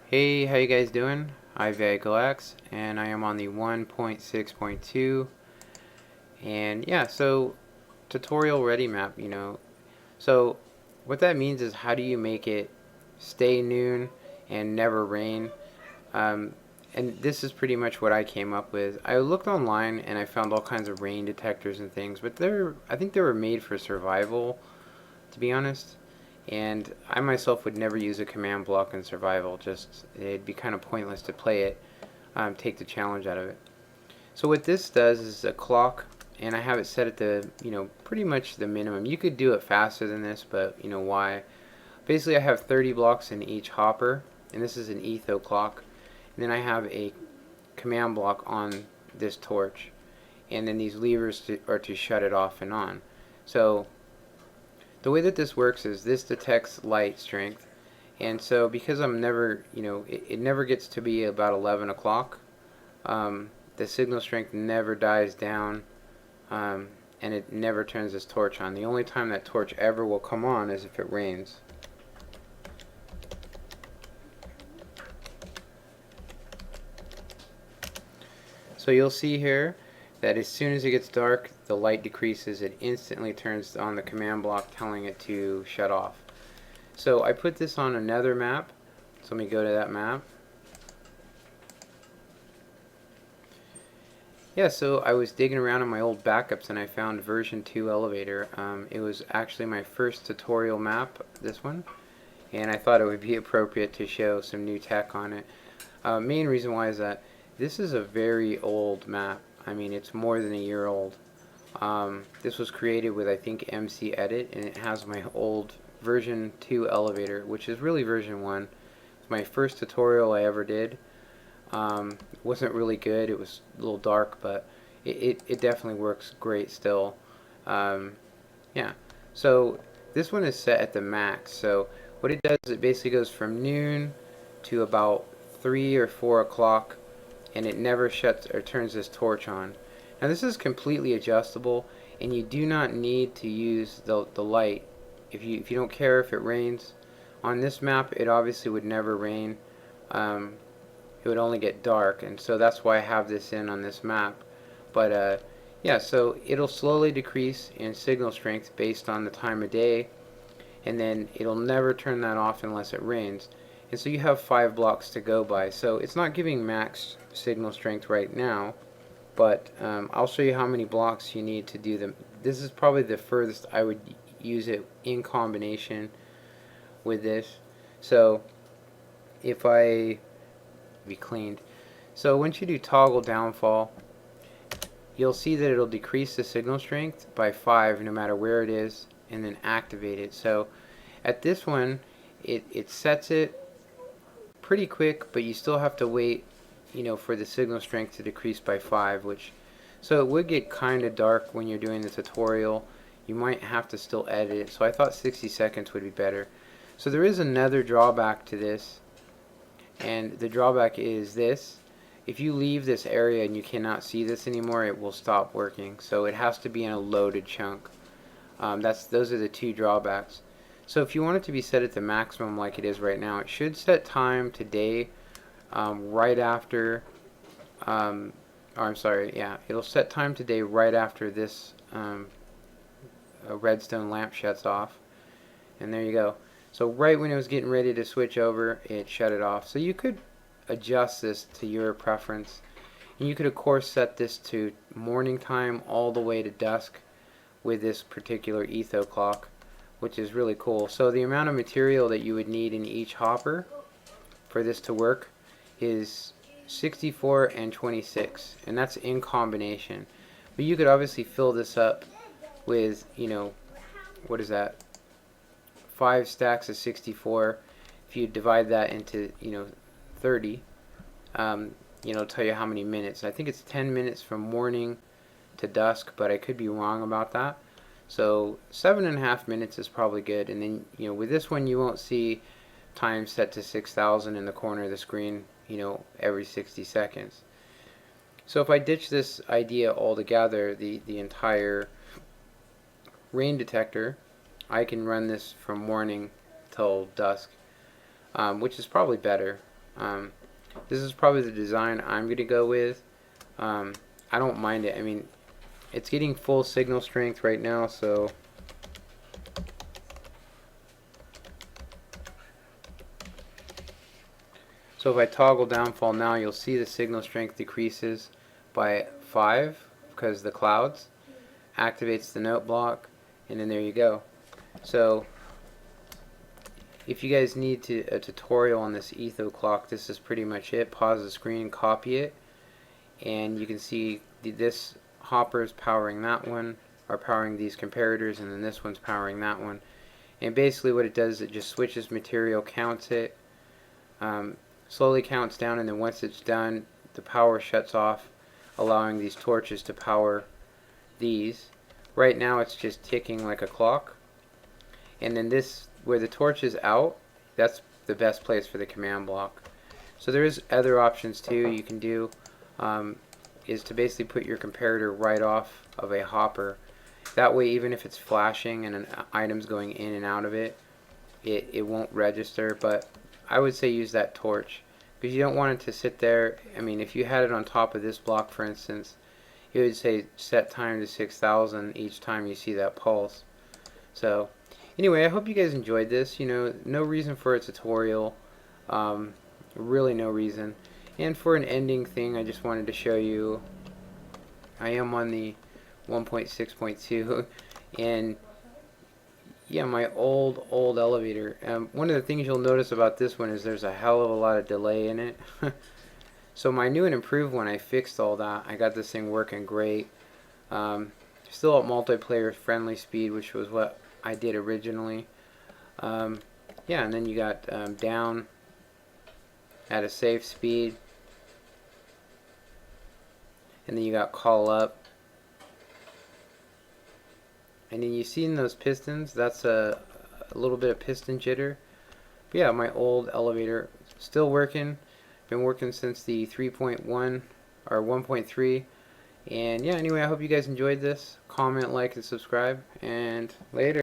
Hey, how you guys doing? I'm Vagalax, and I am on the 1.6.2, and yeah, so tutorial ready map, So what that means is how do you make it stay noon and never rain? Um, and this is pretty much what I came up with. I looked online and I found all kinds of rain detectors and things, but I think they were made for survival, to be honest. And I myself would never use a command block in survival. Just it'd be kind of pointless to play it, take the challenge out of it. So what this does is a clock, and I have it set at the pretty much the minimum. You could do it faster than this, but why? Basically, I have 30 blocks in each hopper, and this is an etho clock. And then I have a command block on this torch, and then these levers are to shut it off and on. So the way that this works is this detects light strength, and so because I'm never, it never gets to be about 11 o'clock, the signal strength never dies down, and it never turns this torch on. The only time that torch ever will come on is if it rains. So you'll see here that as soon as it gets dark, the light decreases. It instantly turns on the command block telling it to shut off. So I put this on another map. So let me go to that map. Yeah, so I was digging around in my old backups and I found version 2 elevator. It was actually my first tutorial map, this one, and I thought it would be appropriate to show some new tech on it. Main reason why is that this is a very old map. I mean, it's more than a year old. This was created with, I think, MC Edit, and it has my old version 2 elevator, which is really version 1. It's my first tutorial I ever did. Wasn't really good. It was a little dark, but it definitely works great still. Yeah. So this one is set at the max. So what it does is it basically goes from noon to about 3 or 4 o'clock, and it never shuts or turns this torch on. Now this is completely adjustable, and you do not need to use the light if you don't care if it rains. On this map, it obviously would never rain. It would only get dark, and so that's why I have this in on this map. But yeah, so it'll slowly decrease in signal strength based on the time of day, and then it'll never turn that off unless it rains. And so you have 5 blocks to go by. So it's not giving max signal strength right now, but I'll show you how many blocks you need to do them. This is probably the furthest I would use it in combination with this. So if I be cleaned. So once you do toggle downfall, you'll see that it'll decrease the signal strength by 5 no matter where it is, and then activate it. So at this one, it sets it pretty quick, but you still have to wait, for the signal strength to decrease by 5, so it would get kind of dark when you're doing the tutorial. You might have to still edit it, so I thought 60 seconds would be better. So there is another drawback to this, and the drawback is this: if you leave this area and you cannot see this anymore, it will stop working. So it has to be in a loaded chunk. Those are the two drawbacks. So if you want it to be set at the maximum like it is right now, it should set time today right after, or I'm sorry, yeah, it'll set time today right after this a redstone lamp shuts off. And there you go. So right when it was getting ready to switch over, it shut it off. So you could adjust this to your preference. And you could of course set this to morning time all the way to dusk with this particular etho clock, which is really cool. So the amount of material that you would need in each hopper for this to work is 64 and 26, and that's in combination. But you could obviously fill this up with, what is that? 5 stacks of 64. If you divide that into 30, it'll tell you how many minutes. I think it's 10 minutes from morning to dusk, but I could be wrong about that. So 7.5 minutes is probably good. And then with this one you won't see time set to 6,000 in the corner of the screen every 60 seconds. So if I ditch this idea altogether, the entire rain detector, I can run this from morning till dusk, which is probably better. This is probably the design I'm going to go with. I don't mind it. I mean, it's getting full signal strength right now, so if I toggle downfall now, you'll see the signal strength decreases by 5 because the clouds activates the note block, and then there you go. So if you guys need a tutorial on this etho clock, this is pretty much it. Pause the screen, copy it, and you can see this hopper is powering that one, or powering these comparators, and then this one's powering that one. And basically what it does is it just switches material, counts it, slowly counts down, and then once it's done, the power shuts off, allowing these torches to power these. Right now it's just ticking like a clock. And then this, where the torch is out, that's the best place for the command block. So there is other options too you can do, is to basically put your comparator right off of a hopper. That way, even if it's flashing and an item's going in and out of it, it won't register. But I would say use that torch, because you don't want it to sit there. I mean, if you had it on top of this block, for instance, it would say set time to 6,000 each time you see that pulse. So anyway, I hope you guys enjoyed this. You know, no reason for a tutorial, really no reason. And for an ending thing, I just wanted to show you, I am on the 1.6.2, and yeah, my old elevator. One of the things you'll notice about this one is there's a hell of a lot of delay in it. So my new and improved one, I fixed all that. I got this thing working great. Still at multiplayer friendly speed, which was what I did originally. Yeah, and then you got down at a safe speed, and then you got call up, and then you see in those pistons, that's a little bit of piston jitter. But yeah, my old elevator still working. Been working since the 3.1 or 1.3. And yeah, anyway, I hope you guys enjoyed this. Comment, like, and subscribe, and later.